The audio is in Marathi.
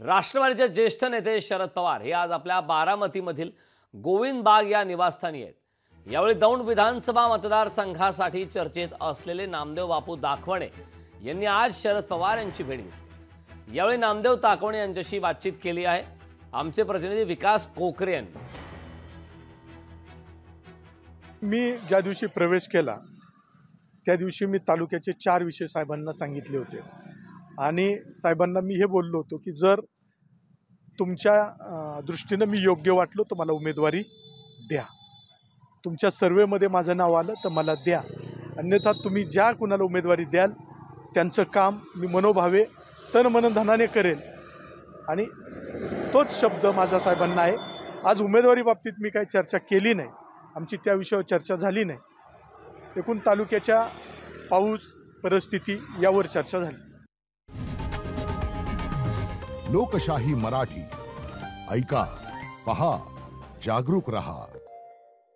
राष्ट्रवादीचे ज्येष्ठ नेते शरद पवार हे आज आपल्या बारामतीमधील गोविंद बाग या निवासस्थानी आहेत। यावेळी दौंड विधानसभा मतदारसंघासाठी चर्चेत असलेले नामदेव बापू दाखवणे यांनी आज शरद पवार यांची भेट घेतली। यावेळी नामदेव ताकवणे यांच्याशी बातचीत केली आहे आमचे प्रतिनिधी विकास कोकरे यांनी। मी ज्या दिवशी प्रवेश केला त्या दिवशी मी तालुक्याचे 4 विषय साहेबांना सांगितले होते आणि साहेबांना मी हे बोललो होतो की जर तुमच्या दृष्टीने मी योग्य वाटलो तर मला उमेदवारी द्या, तुमच्या सर्वेमध्ये माझं नाव आलं तर मला द्या, अन्यथा तुम्ही ज्या कुणाला उमेदवारी द्याल त्यांचं काम मी मनोभावे तन मन धनाने करेल आणि तोच शब्द माझा साहेबांना आहे। आज उमेदवारी बाबतीत मी काही चर्चा केली नाही, आमची त्या विषयावर चर्चा झाली नाही। एकूण तालुक्याच्या पाऊस परिस्थिती यावर चर्चा झाली। लोकशाही मराठी ऐका, पहा, जागरूक रहा।